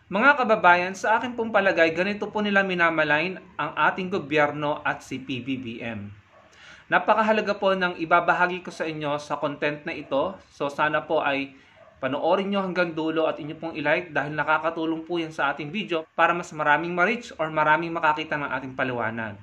Mga kababayan, sa akin pong palagay, ganito po nila minamalain ang ating gobyerno at si PBBM. Napakahalaga po ng ibabahagi ko sa inyo sa content na ito. So sana po ay panoorin nyo hanggang dulo at inyo pong ilike dahil nakakatulong po yan sa ating video para mas maraming ma-reach or maraming makakita ng ating paliwanag.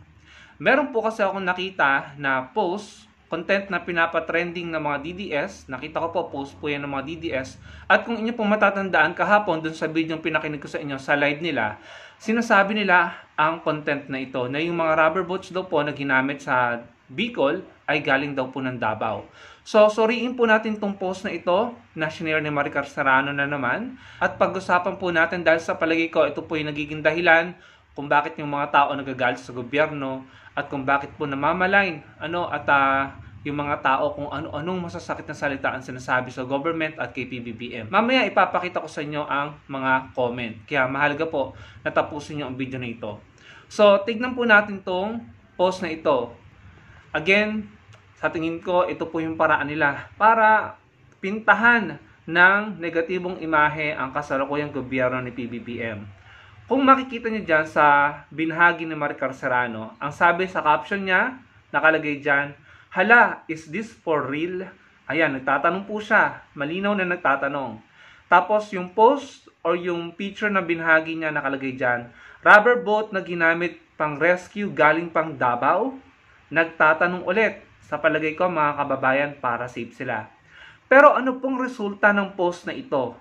Meron po kasi akong nakita na post, content na pinapatrending ng mga DDS. Nakita ko po, post po yan ng mga DDS. At kung inyo pong matatandaan kahapon dun sa video yung pinakinig ko sa inyo sa live nila, sinasabi nila ang content na ito na yung mga rubber boats daw po na ginamit sa Bicol ay galing daw po ng Davao. So, soriin po natin tong post na ito na shinare ni Maricar Serrano na naman. At pag-usapan po natin dahil sa palagay ko, ito po yung nagiging dahilan kung bakit yung mga tao nagagalit sa gobyerno at kung bakit po namamalain yung mga tao kung ano-anong masasakit na salita ang sinasabi sa government at kay PBBM. Mamaya ipapakita ko sa inyo ang mga comment. Kaya mahalaga po na tapusin nyo ang video na ito. So, tignan po natin tong post na ito. Again, sa tingin ko, ito po yung paraan nila para pintahan ng negatibong imahe ang kasalukuyang gobyerno ni PBBM. Kung makikita niyo dyan sa binahagi ni Maricar Serrano, ang sabi sa caption niya, nakalagay dyan, "Hala, is this for real?" Ayan, nagtatanong po siya. Malinaw na nagtatanong. Tapos yung post or yung picture na binahagi niya nakalagay dyan, "Rubber boat na ginamit pang rescue galing pang Davao?" Nagtatanong ulit. Sa palagay ko mga kababayan, para safe sila. Pero ano pong resulta ng post na ito?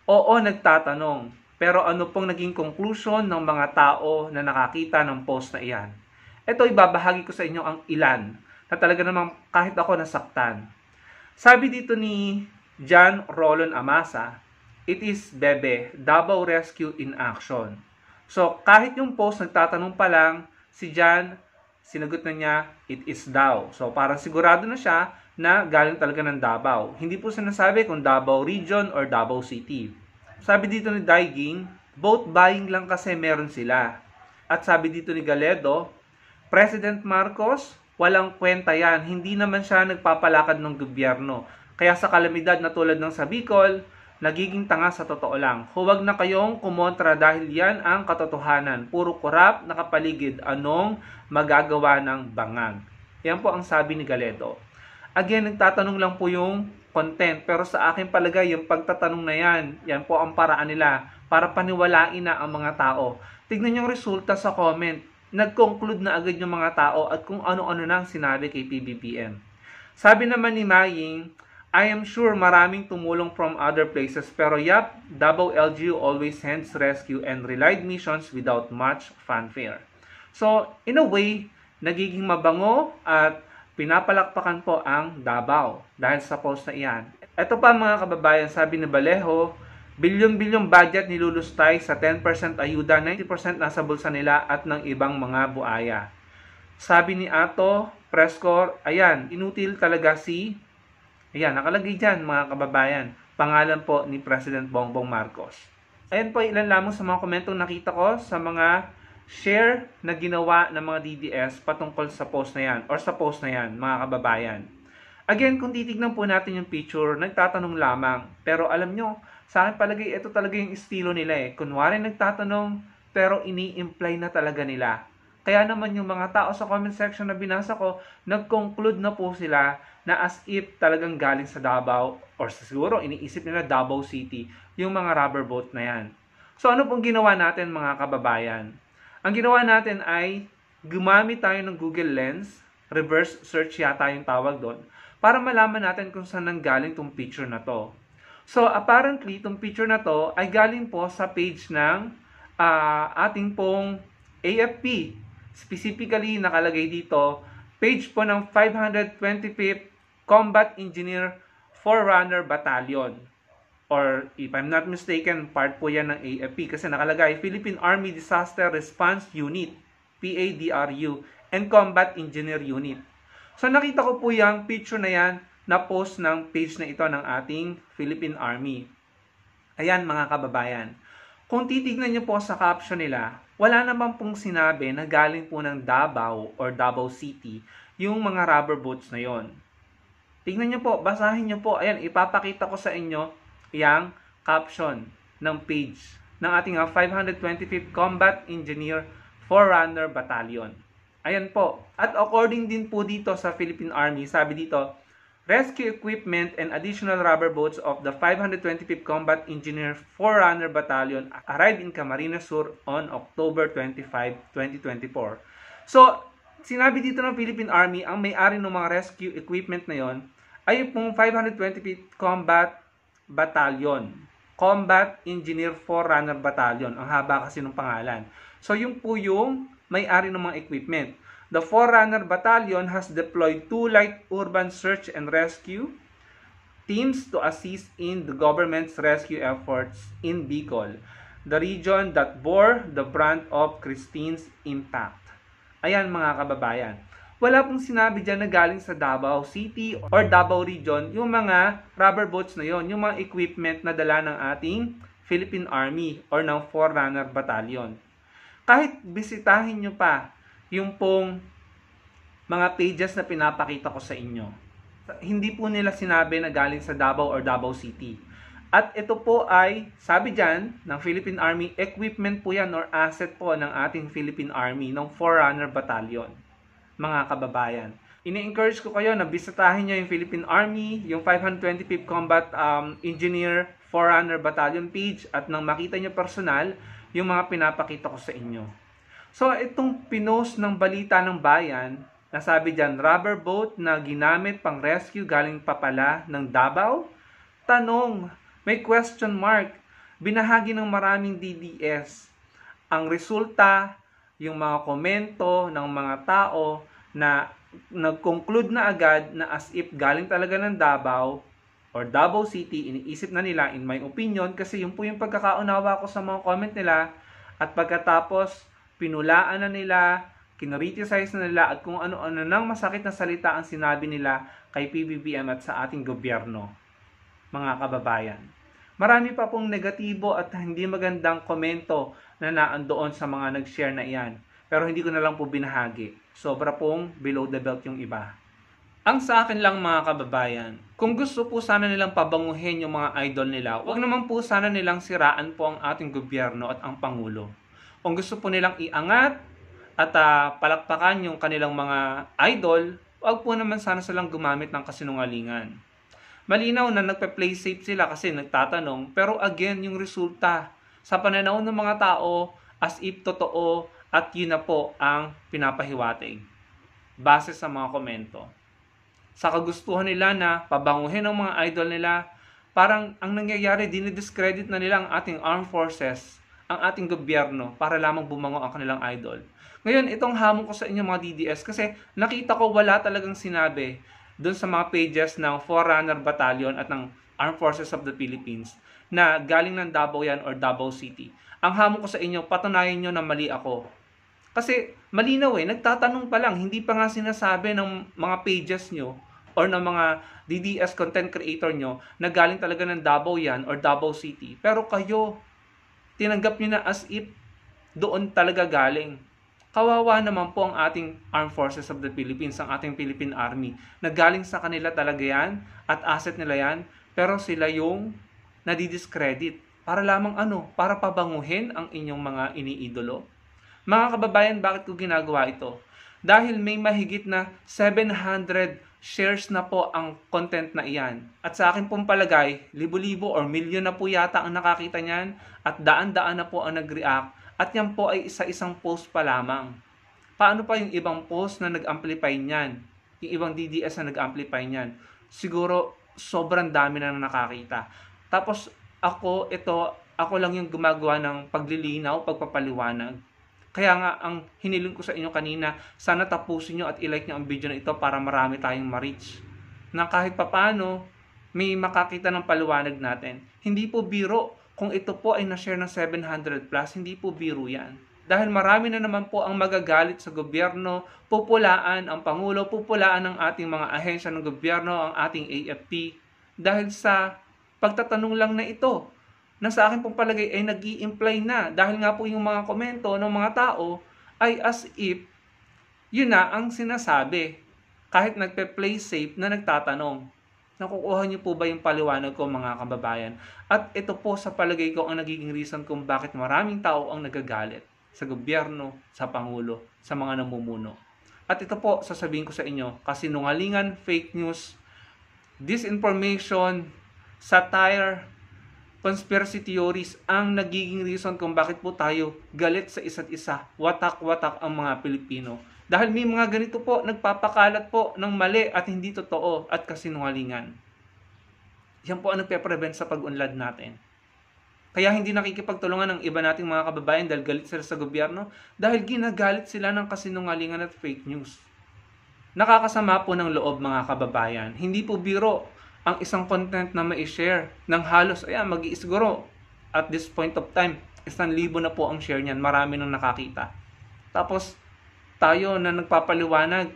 Oo, nagtatanong. Pero ano pong naging conclusion ng mga tao na nakakita ng post na iyan? Ito, ibabahagi ko sa inyo ang ilan na talaga namang kahit ako nasaktan. Sabi dito ni John Rolon Amasa, "It is Bebe, Davao Rescue in Action." So, kahit yung post nagtatanong pa lang, si John, sinagot na niya, "It is daw." So, parang sigurado na siya na galing talaga ng Davao. Hindi po sinasabi kung Davao Region or Davao City. Sabi dito ni Daiging, "Vote buying lang kasi meron sila." At sabi dito ni Galedo, "President Marcos, walang kwenta yan. Hindi naman siya nagpapalakad ng gobyerno. Kaya sa kalamidad na tulad ng sa Bicol, nagiging tanga sa totoo lang. Huwag na kayong kumontra dahil yan ang katotohanan. Puro korap, nakapaligid. Anong magagawa ng bangag?" Yan po ang sabi ni Galedo. Again, nagtatanong lang po yung content. Pero sa akin palagay, yung pagtatanong na yan po ang paraan nila para paniwalain na ang mga tao. Tignan yung resulta sa comment. Nag-conclude na agad yung mga tao at kung ano-ano nang sinabi kay PBBM. Sabi naman ni Maying, "I am sure maraming tumulong from other places pero yap, Davao LGU always sends rescue and relied missions without much fanfare." So, in a way, nagiging mabango at pinapalakpakan po ang Davao dahil sa post na iyan. Ito pa mga kababayan, sabi ni Baleho, "Bilyon-bilyong budget nilulustay sa 10% ayuda, 90% nasa bulsa nila at ng ibang mga buaya." Sabi ni Ato Prescor, ayan, inutil talaga ayan, nakalagay dyan mga kababayan, pangalan po ni President Bongbong Marcos. Ayan po ilan lamang sa mga komentong nakita ko sa mga share na ginawa ng mga DDS patungkol sa post na yan or sa post na yan mga kababayan. Again, kung titignan po natin yung picture, nagtatanong lamang. Pero alam nyo, sa akin palagay, ito talaga yung estilo nila eh. Kunwari nagtatanong, pero ini-imply na talaga nila. Kaya naman yung mga tao sa comment section na binasa ko, nag-conclude na po sila na as if talagang galing sa Davao or siguro iniisip nila Davao City yung mga rubber boat na yan. So ano pong ginawa natin mga kababayan? Ang ginawa natin ay gumamit tayo ng Google Lens, reverse search yata yung tawag doon, para malaman natin kung saan nanggaling tong picture na to. So apparently, tong picture na to ay galing po sa page ng ating pong AFP. Specifically, nakalagay dito, page po ng 525th Combat Engineer Forerunner Battalion. Or if I'm not mistaken, part po yan ng AFP kasi nakalagay Philippine Army Disaster Response Unit, PADRU, and Combat Engineer Unit. So nakita ko po yung picture na yan na post ng page na ito ng ating Philippine Army. Ayan mga kababayan. Kung titignan nyo po sa caption nila, wala naman pong sinabi na galing po ng Davao or Davao City yung mga rubber boats na yon. Tignan nyo po, basahin nyo po. Ayan, ipapakita ko sa inyo yung caption ng page ng ating 525th Combat Engineer Forerunner Battalion. Ayan po. At according din po dito sa Philippine Army, sabi dito, rescue equipment and additional rubber boats of the 525th Combat Engineer Forerunner Battalion arrived in Camarines Sur on October 25, 2024. So, sinabi dito ng Philippine Army, ang may-ari ng mga rescue equipment na yon ay pong 525th Combat Battalion. Combat Engineer Forerunner Battalion. Ang haba kasi ng pangalan. So, yung po yung may-ari ng mga equipment. The Forerunner Battalion has deployed 2 light urban search and rescue teams to assist in the government's rescue efforts in Bicol, the region that bore the brunt of Christine's impact. Ayan mga kababayan. Wala pong sinabi dyan na galing sa Davao City or Davao Region yung mga rubber boats na yon, yung mga equipment na dala ng ating Philippine Army or ng Forerunner Battalion. Kahit bisitahin nyo pa yung pong mga pages na pinapakita ko sa inyo, hindi po nila sinabi na galing sa Davao or Davao City. At ito po ay, sabi dyan, ng Philippine Army, equipment po yan or asset po ng ating Philippine Army, ng Forerunner Battalion. Mga kababayan, ini-encourage ko kayo na bisitahin nyo yung Philippine Army, yung 525th Combat Engineer Forerunner Battalion page at nang makita nyo personal, yung mga pinapakita ko sa inyo. So, itong pinost ng Balita ng Bayan, nasabi dyan, rubber boat na ginamit pang rescue galing pa pala ng Davao? Tanong, may question mark. Binahagi ng maraming DDS. Ang resulta, yung mga komento ng mga tao na nag-conclude na agad na as if galing talaga ng Davao or Davao City, iniisip na nila, in my opinion, kasi yung po yung pagkakaunawa ko sa mga comment nila, at pagkatapos, pinulaan na nila, kinriticize na nila, at kung ano-ano nang masakit na salita ang sinabi nila kay PBBM at sa ating gobyerno, mga kababayan. Marami pa pong negatibo at hindi magandang komento na naandoon sa mga nag-share na iyan. Pero hindi ko na lang po binahagi. Sobra pong below the belt yung iba. Ang sa akin lang mga kababayan, kung gusto po sana nilang pabanguhin yung mga idol nila, wag naman po sana nilang siraan po ang ating gobyerno at ang Pangulo. Kung gusto po nilang iangat at palakpakan yung kanilang mga idol, wag po naman sana silang gumamit ng kasinungalingan. Malinaw na nagpe-play safe sila kasi nagtatanong, pero again, yung resulta sa pananaw ng mga tao as if totoo at yun na po ang pinapahiwatig base sa mga komento. Sa kagustuhan nila na pabanguhin ang mga idol nila, parang ang nangyayari, dinidiscredit na nila ang ating armed forces, ang ating gobyerno, para lamang bumango ang kanilang idol. Ngayon, itong hamon ko sa inyo mga DDS, kasi nakita ko wala talagang sinabi doon sa mga pages ng Forerunner Battalion at ng Armed Forces of the Philippines na galing ng Davao yan or Davao City. Ang hamon ko sa inyo, patunayan nyo na mali ako. Kasi malinaw nagtatanong pa lang, hindi pa nga sinasabi ng mga pages nyo or ng mga DDS content creator nyo na galing talaga ng Davao yan or Davao City. Pero kayo, tinanggap nyo na as if doon talaga galing. Kawawa naman po ang ating Armed Forces of the Philippines, ang ating Philippine Army, na galing sa kanila talaga yan at asset nila yan, pero sila yung nadidiscredit. Para lamang para pabanguhin ang inyong mga iniidolo. Mga kababayan, bakit ko ginagawa ito? Dahil may mahigit na 700 shares na po ang content na iyan. At sa akin pong palagay, libo-libo or milyon na po yata ang nakakita niyan at daan-daan na po ang nag-react. At yan po ay isa-isang post pa lamang. Paano pa yung ibang post na nag-amplify niyan? Yung ibang DDS na nag-amplify niyan? Siguro sobrang dami na nakakita. Tapos ako lang yung gumagawa ng paglilinaw, pagpapaliwanag. Kaya nga ang hiniling ko sa inyo kanina, sana tapusin nyo at ilike nyo ang video na ito para marami tayong ma-reach. Na kahit papano, may makakita ng paliwanag natin. Hindi po biro. Kung ito po ay na-share ng 700 plus, hindi po biro yan. Dahil marami na naman po ang magagalit sa gobyerno, pupulaan ang Pangulo, pupulaan ang ating mga ahensya ng gobyerno, ang ating AFP. Dahil sa pagtatanong lang na ito, na sa akin pong palagay ay nag-i-imply na. Dahil nga po yung mga komento ng mga tao ay as if yun na ang sinasabi. Kahit nagpe-play safe na nagtatanong. Nakukuha niyo po ba yung paliwanag ko, mga kababayan? At ito po sa palagay ko ang nagiging reason kung bakit maraming tao ang nagagalit sa gobyerno, sa Pangulo, sa mga namumuno. At ito po sasabihin ko sa inyo, kasinungalingan, fake news, disinformation, satire, conspiracy theories ang nagiging reason kung bakit po tayo galit sa isa't isa, watak-watak ang mga Pilipino. Dahil may mga ganito po, nagpapakalat po ng mali at hindi totoo at kasinungalingan. Yan po ang nagpe-prevent sa pag-unlad natin. Kaya hindi nakikipagtulungan ng iba nating mga kababayan dahil galit sila sa gobyerno, dahil ginagalit sila ng kasinungalingan at fake news. Nakakasama po ng loob, mga kababayan. Hindi po biro ang isang content na ma-share ng halos, siguro at this point of time, 1,000 na po ang share niyan. Marami nang nakakita. Tapos, tayo na nagpapaliwanag,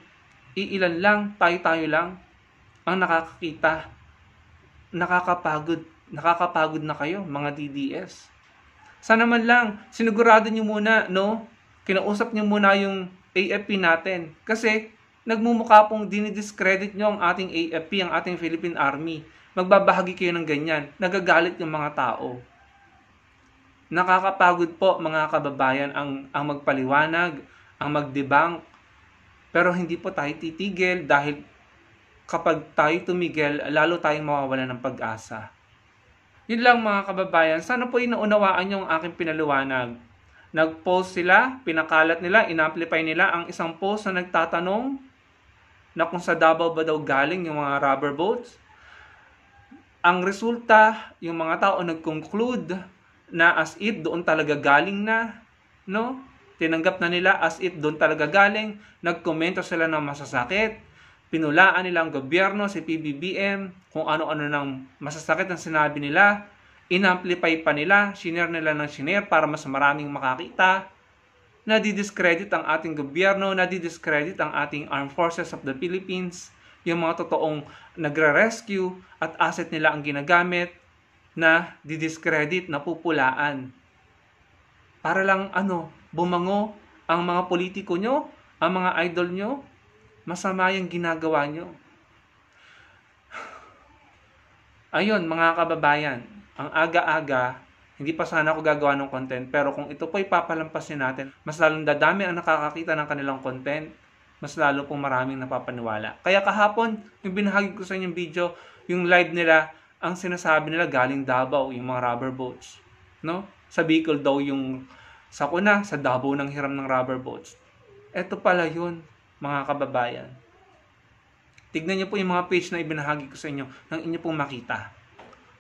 iilan lang, tayo lang ang nakakakita. Nakakapagod na kayo, mga DDS. Sana man lang, sinigurado nyo muna, no? Kinausap nyo muna yung AFP natin. Kasi, nagmumukha pong dinidiscredit nyo ang ating AFP, ang ating Philippine Army. Magbabahagi kayo ng ganyan. Nagagalit yung mga tao. Nakakapagod po, mga kababayan, ang magpaliwanag, ang mag-debunk, pero hindi po tayo titigil dahil kapag tayo tumigil, lalo tayong mawawalan ng pag-asa. Yun lang, mga kababayan, sana po inaunawaan nyo ang aking pinaliwanag. Nag-post sila, pinakalat nila, in-amplify nila ang isang post na nagtatanong na kung sa Davao ba daw galing yung mga rubber boats. Ang resulta, yung mga tao nag-conclude na as if doon talaga galing na, no? Tinanggap na nila as if doon talaga galing, nagkomento sila ng masasakit, pinulaan nila ang gobyerno, si PBBM, kung ano-ano ng masasakit ang sinabi nila, in-amplify pa nila, shinare nila ng shinare para mas maraming makakita, nadidiscredit ang ating gobyerno, nadidiscredit ang ating Armed Forces of the Philippines, yung mga totoong nagre-rescue at asset nila ang ginagamit na didiscredit, napupulaan. Para lang bumango ang mga politiko nyo, ang mga idol nyo, masama yung ginagawa nyo. Ayun, mga kababayan, ang aga-aga, hindi pa sana ako gagawa ng content, pero kung ito po ipapalampasin natin, mas lalong dadami ang nakakakita ng kanilang content, mas lalo pong maraming napapaniwala. Kaya kahapon, yung binahagi ko sa inyong video, yung live nila, ang sinasabi nila galing Davao, yung mga rubber boats. No? Sa Bicol daw yung sakuna, sa Davao ng hiram ng rubber boats. Ito pala yun, mga kababayan. Tignan niyo po yung mga page na ibinahagi ko sa inyo nang inyo pong makita.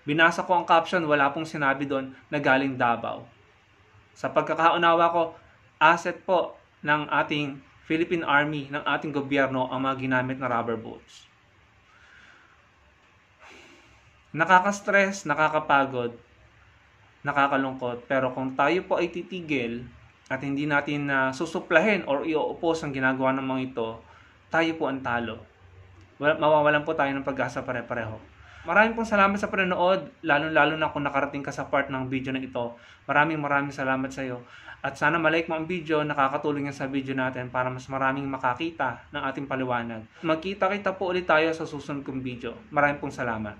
Binasa ko ang caption, wala pong sinabi doon na galing Davao. Sa pagkakaunawa ko, asset po ng ating Philippine Army, ng ating gobyerno ang mga ginamit na rubber boats. Nakaka-stress, nakakapagod, nakakalungkot. Pero kung tayo po ay titigil at hindi natin susuplahin or i-oppose ang ginagawa ng mga ito, tayo po ang talo. Mawawalan po tayo ng pag-asa pare-pareho. Maraming pong salamat sa panonood, lalo-lalo na kung nakarating ka sa part ng video na ito. Maraming salamat sa iyo. At sana malike mo ang video, nakakatulong yan sa video natin para mas maraming makakita ng ating paliwanag. Magkita-kita po ulit tayo sa susunod kong video. Maraming pong salamat.